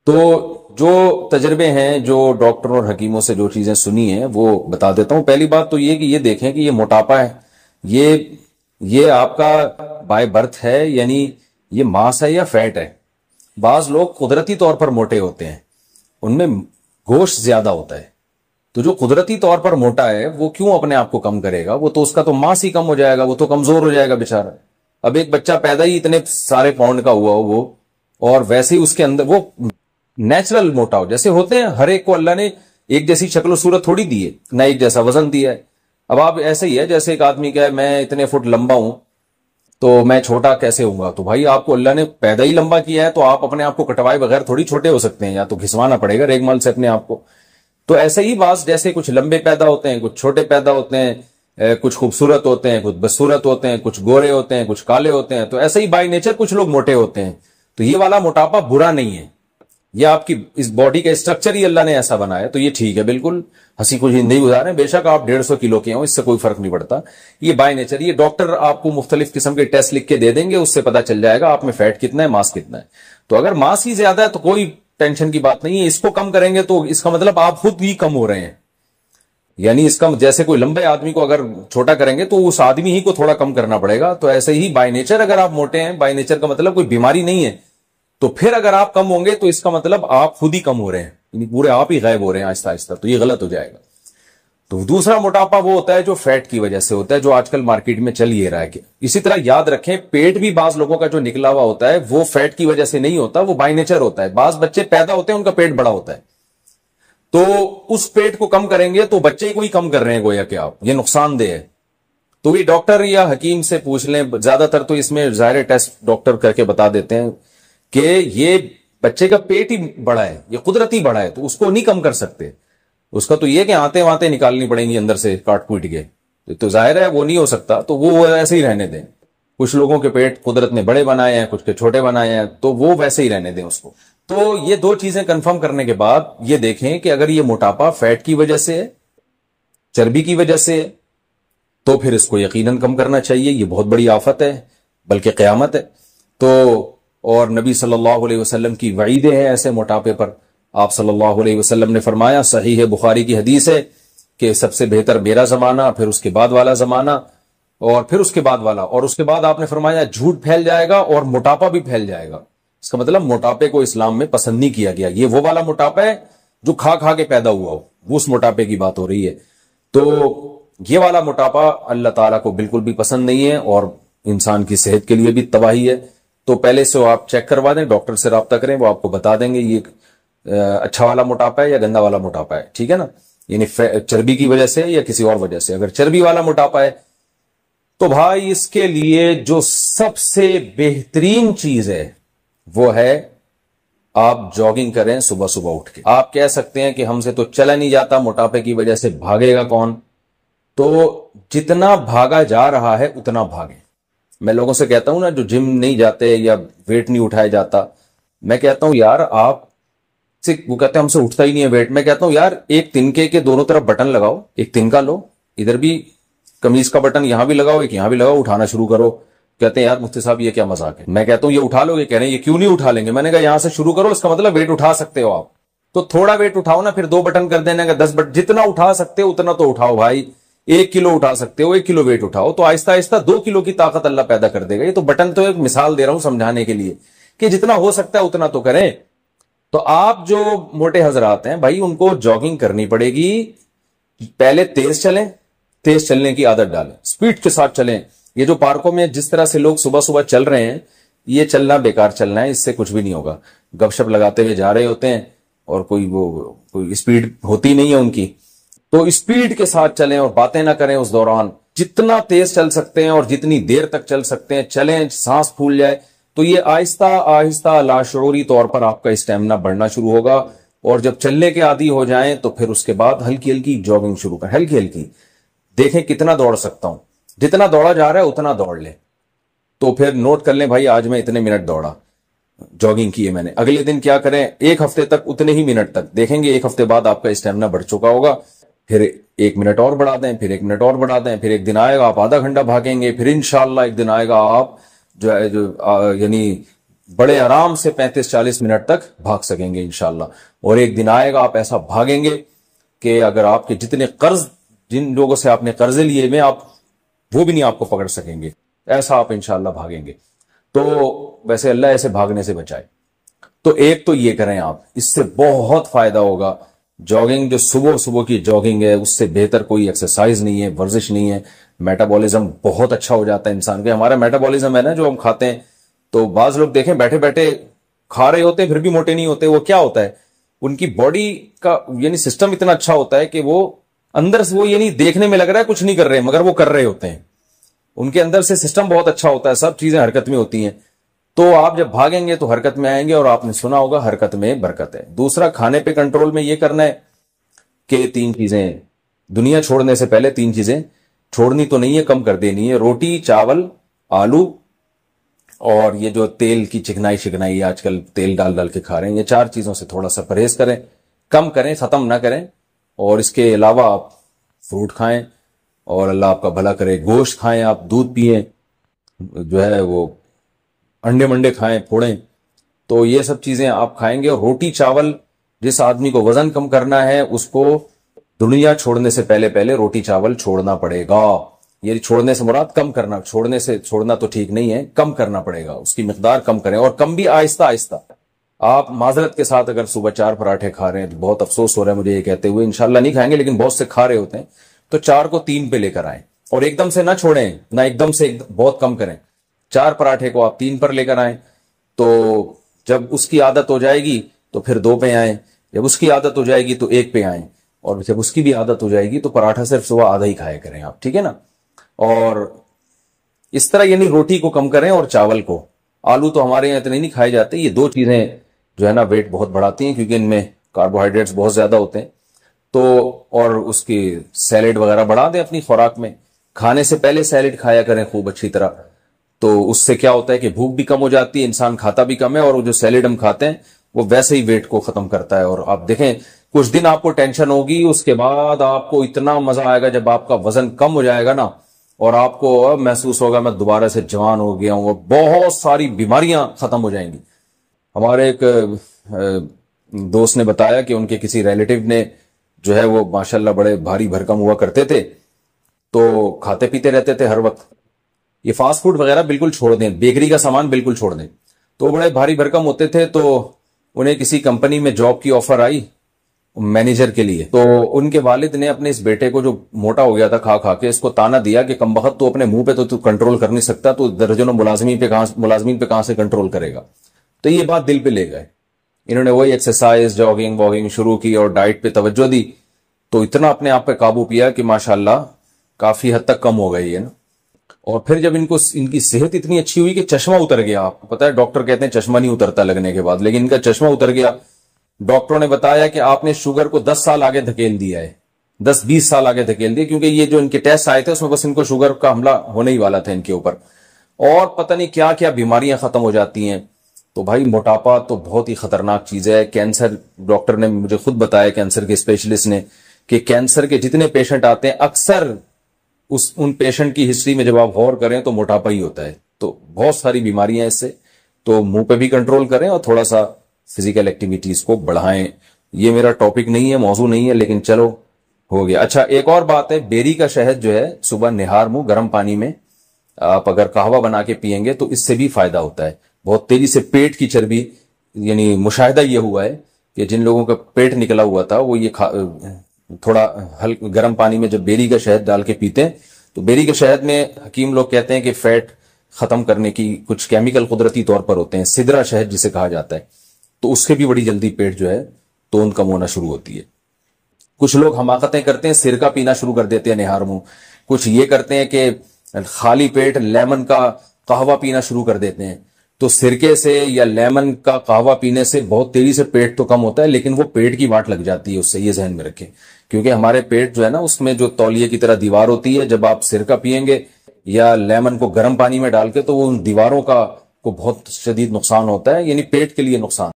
تو جو تجربے ہیں، جو ڈاکٹروں اور حکیموں سے جو چیزیں سنی ہیں وہ بتا دیتا ہوں۔ پہلی بات تو یہ کہ یہ دیکھیں کہ یہ موٹاپا ہے، یہ آپ کا بائی برتھ ہے، یعنی یہ ماس ہے یا فیٹ ہے۔ بعض لوگ قدرتی طور پر موٹے ہوتے ہیں، ان میں گوشت زیادہ ہوتا ہے، تو جو قدرتی طور پر موٹا ہے وہ کیوں اپنے آپ کو کم کرے گا؟ وہ تو اس کا تو ماس ہی کم ہو جائے گا، وہ تو کمزور ہو جائے گا بیچارہ۔ اب ایک بچہ پیدا ہی اتنے سارے پاؤنڈ کا ہوا ہو وہ، اور ویسے ہی اس کے اندر وہ نیچرل موٹا ہو، جیسے ہوتے ہیں ہر ایک کو اللہ نے ایک جیسی شکل و صورت تھوڑی دی ہے، نہ ایک جیسا وزن دیا ہے۔ اب آپ ایسے ہی ہے جیسے ایک آدمی کا ہے میں اتنے فٹ لمبا ہوں تو میں چھوٹا کیسے ہوں گا؟ تو بھائی آپ کو اللہ نے پیدا ہی لمبا کیا ہے، تو آپ اپنے آپ کو کٹوائے بغیر تھوڑی چھوٹے ہو سکتے ہیں، یا تو گھسوانا پڑے گا ریگ مال سے اپنے آپ کو۔ تو ایسے ہی بعض جیسے کچھ لمبے پیدا ہوتے ہیں، کچھ چھوٹے پیدا ہوتے ہیں، کچھ خوبصورت ہوتے ہیں، کچھ بدصورت ہوتے ہیں، کچھ گورے ہوتے ہیں، کچھ کالے ہوتے ہیں، تو ایسے ہی بائی نیچر کچھ لوگ موٹے ہوتے ہیں۔ تو یہ والا موٹاپا برا نہیں ہے، یہ آپ کی اس باڈی کا اسٹرکچر ہی اللہ نے ایسا بنایا، تو یہ ٹھیک ہے، بالکل ہنسی خوشی زندگی گزاریں، بے شک آپ 150 کلو کے ہوں، اس سے کوئی فرق نہیں پڑتا، یہ بائی نیچر۔ یہ ڈاکٹر آپ کو مختلف قسم کے ٹیسٹ لکھ کے دے دیں گے، اس سے پتا چل جائے گا آپ میں فیٹ کتنا ہے، ماس کتنا ہے۔ تو اگر ماس ہی زیادہ ہے تو کوئی ٹینشن کی بات نہیں ہے، اس کو کم کریں گے تو اس کا مطلب آپ خود ہی کم ہو رہے ہیں، یعنی اس کا جیسے کوئی لمبے آدمی کو اگر چھوٹا کریں گے تو اس آدمی ہی کو تھوڑا کم کرنا پڑے گا، تو ایسے ہی بائی نیچر اگر آپ موٹے ہیں، بائی نیچر کا مطلب کوئی بیماری نہیں ہے، تو پھر اگر آپ کم ہوں گے تو اس کا مطلب آپ خود ہی کم ہو رہے ہیں، یعنی پورے آپ ہی غائب ہو رہے ہیں آہستہ آہستہ، تو یہ غلط ہو جائے گا۔ تو دوسرا موٹاپا وہ ہوتا ہے جو فیٹ کی وجہ سے ہوتا ہے، جو آج کل مارکیٹ میں چل یہ رہا ہے۔ کہ اسی طرح یاد رکھیں پیٹ بھی بعض لوگوں کا جو نکلا ہوا ہوتا ہے وہ فیٹ کی وجہ سے نہیں ہوتا، وہ بائی نیچر ہوتا ہے۔ بعض بچے پیدا ہوتے ہیں ان کا پیٹ بڑا ہوتا ہے، تو اس پیٹ کو کم کریں گے تو بچے کو ہی کم کر رہے ہیں گویا کہ آپ، یہ نقصان دہ ہے۔ تو یہ ڈاکٹر یا حکیم سے پوچھ لیں، زیادہ تر تو اس میں ظاہر ٹیسٹ ڈاکٹر کر کے بتا دیتے ہیں کہ یہ بچے کا پیٹ ہی بڑا ہے، یہ قدرتی بڑا ہے، تو اس کو نہیں کم کر سکتے۔ اس کا تو یہ کہ آتے واتے نکالنی پڑیں گی اندر سے کاٹ کوٹ کے، تو ظاہر ہے وہ نہیں ہو سکتا، تو وہ ایسے ہی رہنے دیں۔ کچھ لوگوں کے پیٹ قدرت نے بڑے بنائے ہیں، کچھ کے چھوٹے بنائے ہیں، تو وہ ویسے ہی رہنے دیں اس کو۔ تو یہ دو چیزیں کنفرم کرنے کے بعد یہ دیکھیں کہ اگر یہ موٹاپا فیٹ کی وجہ سے ہے، چربی کی وجہ سے ہے، تو پھر اس کو یقیناً کم کرنا چاہیے، یہ بہت بڑی آفت ہے، بلکہ قیامت ہے۔ تو اور نبی صلی اللہ علیہ وسلم کی وعیدیں ہیں ایسے موٹاپے پر۔ آپ صلی اللہ علیہ وسلم نے فرمایا، صحیح بخاری کی حدیث ہے، کہ سب سے بہتر میرا زمانہ، پھر اس کے بعد والا زمانہ، اور پھر اس کے بعد والا، اور اس کے بعد آپ نے فرمایا جھوٹ پھیل جائے گا اور موٹاپا بھی پھیل جائے گا۔ اس کا مطلب موٹاپے کو اسلام میں پسند نہیں کیا گیا، یہ وہ والا موٹاپا ہے جو کھا کھا کے پیدا ہوا ہو، وہ اس موٹاپے کی بات ہو رہی ہے۔ تو یہ والا موٹاپا اللہ تعالیٰ کو بالکل بھی پسند نہیں ہے، اور انسان کی صحت کے لیے بھی تباہی ہے۔ تو پہلے سے آپ چیک کروا دیں، ڈاکٹر سے رابطہ کریں، وہ آپ کو بتا دیں گے یہ اچھا والا موٹاپا ہے یا گندا والا موٹاپا ہے، ٹھیک ہے نا؟ یعنی چربی کی وجہ سے یا کسی اور وجہ سے۔ اگر چربی والا موٹاپا ہے تو بھائی اس کے لیے جو سب سے بہترین چیز ہے وہ ہے آپ جاگنگ کریں صبح صبح اٹھ کے۔ آپ کہہ سکتے ہیں کہ ہم سے تو چلا نہیں جاتا موٹاپے کی وجہ سے، بھاگے گا کون؟ تو جتنا بھاگا جا رہا ہے اتنا بھاگیں۔ میں لوگوں سے کہتا ہوں نا جو جم نہیں جاتے یا ویٹ نہیں اٹھایا جاتا، میں کہتا ہوں یار آپ سے، وہ کہتے ہیں ہم سے اٹھتا ہی نہیں ہے ویٹ، میں کہتا ہوں یار ایک تنکے کے دونوں طرف بٹن لگاؤ، ایک تنکا لو، ادھر بھی قمیض کا بٹن یہاں بھی لگاؤ، ایک یہاں بھی لگاؤ، اٹھانا شروع کرو۔ کہتے ہیں یار مفتی صاحب یہ کیا مذاق ہے؟ میں کہتا ہوں یہ اٹھا لو گے؟ کہہ رہے ہیں یہ کیوں نہیں اٹھا لیں گے؟ میں نے کہا یہاں سے شروع کرو، اس کا مطلب ویٹ اٹھا سکتے ہو آپ، تو تھوڑا ویٹ اٹھاؤ نا، پھر 2 بٹن کر دینے کا 10 بٹن، جتنا اٹھا سکتے ہو اتنا تو اٹھاؤ بھائی۔ 1 کلو اٹھا سکتے ہو، 1 کلو ویٹ اٹھاؤ، تو آہستہ آہستہ 2 کلو کی طاقت اللہ پیدا کر دے گا۔ یہ تو بٹن تو ایک مثال دے رہا ہوں سمجھانے کے لیے کہ جتنا ہو سکتا ہے اتنا تو کریں۔ تو آپ جو موٹے حضرات ہیں بھائی ان کو جاگنگ کرنی پڑے گی، پہلے تیز چلیں، تیز چلنے کی عادت ڈالیں، سپیڈ کے ساتھ چلیں۔ یہ جو پارکوں میں جس طرح سے لوگ صبح صبح چل رہے ہیں، یہ چلنا بیکار چلنا ہے، اس سے کچھ بھی نہیں ہوگا۔ گپ شپ لگاتے ہوئے جا رہے ہوتے ہیں اور کوئی اسپیڈ ہوتی نہیں ہے ان کی، تو اسپیڈ کے ساتھ چلیں اور باتیں نہ کریں اس دوران۔ جتنا تیز چل سکتے ہیں اور جتنی دیر تک چل سکتے ہیں چلیں، سانس پھول جائے تو یہ آہستہ آہستہ لاشعوری طور پر آپ کا اسٹیمنا بڑھنا شروع ہوگا، اور جب چلنے کے عادی ہو جائیں تو پھر اس کے بعد ہلکی ہلکی جاگنگ شروع کریں، ہلکی ہلکی، دیکھیں کتنا دوڑ سکتا ہوں، جتنا دوڑا جا رہا ہے اتنا دوڑ لیں۔ تو پھر نوٹ کر لیں بھائی آج میں اتنے منٹ دوڑا، جاگنگ کی ہے میں نے، اگلے دن کیا کریں، 1 ہفتے تک اتنے ہی منٹ تک، دیکھیں گے 1 ہفتے بعد آپ کا اسٹیمنا بڑھ چکا ہوگا، پھر 1 منٹ اور بڑھا دیں، پھر 1 منٹ اور بڑھا دیں، پھر ایک دن آئے گا آپ آدھا گھنٹہ بھاگیں گے، پھر انشاءاللہ ایک دن آئے گا آپ یعنی بڑے آرام سے 35-40 منٹ تک بھاگ سکیں گے انشاءاللہ. اور ایک دن آئے گا آپ ایسا بھاگیں گے کہ اگر آپ کے جتنے قرض، جن لوگوں سے آپ نے قرضے لیے میں آپ وہ بھی نہیں آپ کو پکڑ سکیں گے، ایسا آپ انشاءاللہ بھاگیں گے. تو ویسے اللہ ایسے بھاگنے سے بچائے. تو ایک تو یہ کریں آپ، اس سے بہت فائدہ ہوگا. جاگنگ جو صبح کی جاگنگ ہے، اس سے بہتر کوئی ایکسرسائز نہیں ہے، ورزش نہیں ہے. میٹابولزم بہت اچھا ہو جاتا ہے انسان کے. ہمارا میٹابولزم ہے نا جو ہم کھاتے ہیں، تو بعض لوگ دیکھیں بیٹھے بیٹھے کھا رہے ہوتے ہیں پھر بھی موٹے نہیں ہوتے. وہ کیا ہوتا ہے؟ ان کی باڈی کا یعنی سسٹم اتنا اچھا ہوتا ہے کہ وہ اندر سے وہ یعنی دیکھنے میں لگ رہا ہے کچھ نہیں کر رہے مگر وہ کر رہے ہوتے ہیں. ان کے اندر سے سسٹم بہت اچھا ہوتا ہے، سب چیزیں حرکت میں ہوتی ہیں. تو آپ جب بھاگیں گے تو حرکت میں آئیں گے، اور آپ نے سنا ہوگا حرکت میں برکت ہے. دوسرا، کھانے پہ کنٹرول میں یہ کرنا ہے کہ 3 چیزیں دنیا چھوڑنے سے پہلے 3 چیزیں چھوڑنی تو نہیں ہے، کم کر دینی ہے. روٹی، چاول، آلو، اور یہ جو تیل کی چکنائی شکنائی آج کل تیل ڈال ڈال کے کھا رہے ہیں، یہ 4 چیزوں سے تھوڑا سا پرہیز کریں، کم کریں، ختم نہ کریں. اور اس کے علاوہ آپ فروٹ کھائیں، اور اللہ آپ کا بھلا کرے گوشت کھائیں، آپ دودھ پئیں، جو ہے وہ انڈے منڈے کھائیں، پھوڑیں. تو یہ سب چیزیں آپ کھائیں گے. اور روٹی چاول، جس آدمی کو وزن کم کرنا ہے اس کو دنیا چھوڑنے سے پہلے روٹی چاول چھوڑنا پڑے گا. یہ چھوڑنے سے مراد کم کرنا، چھوڑنا تو ٹھیک نہیں ہے، کم کرنا پڑے گا، اس کی مقدار کم کریں، اور کم بھی آہستہ آہستہ. آپ معذرت کے ساتھ اگر صبح 4 پراٹھے کھا رہے ہیں تو بہت افسوس ہو رہا ہے مجھے یہ کہتے ہوئے، انشاءاللہ نہیں کھائیں گے لیکن بہت سے کھا رہے ہوتے ہیں، تو 4 کو 3 پہ لے کر آئیں. اور ایک دم سے نہ چھوڑیں، نہ ایک دم سے بہت کم کریں. 4 پراٹھے کو آپ 3 پر لے کر آئیں. تو جب اس کی عادت ہو جائے گی تو پھر 2 پہ آئیں، جب اس کی عادت ہو جائے گی تو 1 پہ آئیں، اور جب اس کی بھی عادت ہو جائے گی تو پراٹھا صرف صبح آدھا ہی کھایا کریں آپ، ٹھیک ہے نا. اور اس طرح یعنی روٹی کو کم کریں اور چاول کو. آلو تو ہمارے یہاں اتنے نہیں کھائے جاتے. یہ 2 چیزیں جو ہے نا ویٹ بہت بڑھاتی ہیں کیونکہ ان میں کاربوہائیڈریٹس بہت زیادہ ہوتے ہیں. تو اور اس کی سیلیڈ وغیرہ بڑھا دیں اپنی خوراک میں. کھانے سے پہلے سیلیڈ کھایا کریں خوب اچھی طرح. تو اس سے کیا ہوتا ہے کہ بھوک بھی کم ہو جاتی ہے، انسان کھاتا بھی کم ہے، اور وہ جو سیلیڈ ہم کھاتے ہیں وہ ویسے ہی ویٹ کو ختم کرتا ہے. اور آپ دیکھیں کچھ دن آپ کو ٹینشن ہوگی، اس کے بعد آپ کو اتنا مزہ آئے گا جب آپ کا وزن کم ہو جائے گا نا، اور آپ کو محسوس ہوگا میں دوبارہ سے جوان ہو گیا ہوں، اور بہت ساری بیماریاں ختم ہو جائیں گی. ہمارے ایک دوست نے بتایا کہ ان کے کسی ریلیٹیو نے جو ہے وہ ماشاءاللہ بڑے بھاری بھرکم ہوا کرتے تھے، تو کھاتے پیتے رہتے تھے ہر وقت. یہ فاسٹ فوڈ وغیرہ بالکل چھوڑ دیں، بیکری کا سامان بالکل چھوڑ دیں. تو بڑے بھاری بھرکم ہوتے تھے، تو انہیں کسی کمپنی میں جاب کی آفر آئی مینیجر کے لیے. تو ان کے والد نے اپنے اس بیٹے کو جو موٹا ہو گیا تھا کھا کھا کے، اس کو تانا دیا کہ کم بخت تو اپنے منہ پہ تو کنٹرول کر نہیں سکتا، تو درجنوں ملازمین پہ کہاں سے کنٹرول کرے گا. تو یہ بات دل پہ لے گئے. انہوں نے وہی ایکسرسائز، جاگنگ واگنگ شروع کی اور ڈائٹ پہ توجہ دی. تو اتنا اپنے آپ پہ قابو پیا کہ ماشاءاللہ کافی حد تک کم ہو گئی ہے نا. اور پھر جب ان کی صحت اتنی اچھی ہوئی کہ چشمہ اتر گیا. آپ کو پتا ہے ڈاکٹر کہتے ہیں چشمہ نہیں اترتا لگنے کے بعد، لیکن ان کا چشمہ اتر گیا. ڈاکٹروں نے بتایا کہ آپ نے شوگر کو 10 سال آگے دھکیل دیا ہے، 10-20 سال آگے دھکیل دیا، کیونکہ یہ جو ان کے ٹیسٹ آئے تھے اس میں بس ان کو شوگر کا حملہ ہونے ہی والا تھا ان کے اوپر، اور پتہ نہیں کیا کیا بیماریاں ختم ہو جاتی ہیں. تو بھائی موٹاپا تو بہت ہی خطرناک چیز ہے. کینسر، ڈاکٹر نے مجھے خود بتایا، کینسر کے اسپیشلسٹ نے، کہ کینسر کے جتنے پیشنٹ آتے ہیں اکثر ان پیشنٹ کی ہسٹری میں جب آپ غور کریں تو موٹاپا ہی ہوتا ہے. تو بہت ساری بیماریاں اس سے. تو منہ پہ بھی کنٹرول کریں اور تھوڑا سا فزیکل ایکٹیویٹیز کو بڑھائیں. یہ میرا ٹاپک نہیں ہے، موضوع نہیں ہے، لیکن چلو ہو گیا. اچھا ایک اور بات ہے، بیری کا شہد جو ہے صبح نہار منہ گرم پانی میں آپ اگر قہوہ بنا کے پیئیں گے تو اس سے بھی فائدہ ہوتا ہے. بہت تیزی سے پیٹ کی چربی، یعنی مشاہدہ یہ ہوا ہے کہ جن لوگوں کا پیٹ نکلا ہوا تھا وہ یہ تھوڑا گرم پانی میں جب بیری کا شہد ڈال کے پیتے ہیں تو بیری کے شہد میں حکیم لوگ کہتے ہیں کہ فیٹ ختم کرنے کی کچھ کیمیکل قدرتی طور پر ہوتے ہیں، سدرا شہد جسے کہا جاتا ہے، تو اس سے بھی بڑی جلدی پیٹ جو ہے تون کم ہونا شروع ہوتی ہے. کچھ لوگ حماقتیں کرتے ہیں، سرکہ پینا شروع کر دیتے ہیں نہار منہ. کچھ یہ کرتے ہیں کہ خالی پیٹ لیمن کا قہوہ پینا شروع کر دیتے ہیں. تو سرکے سے یا لیمن کا قہوہ پینے سے بہت تیزی سے پیٹ تو کم ہوتا ہے، لیکن وہ پیٹ کی واٹ لگ جاتی ہے اس سے، یہ ذہن میں رکھیں. کیونکہ ہمارے پیٹ جو ہے نا اس میں جو تولیے کی طرح دیوار ہوتی ہے، جب آپ سرکہ پیئیں گے یا لیمن کو گرم پانی میں ڈال کے تو وہ ان دیواروں کا کو بہت شدید نقصان ہوتا ہے، یعنی پیٹ کے لیے نقصان.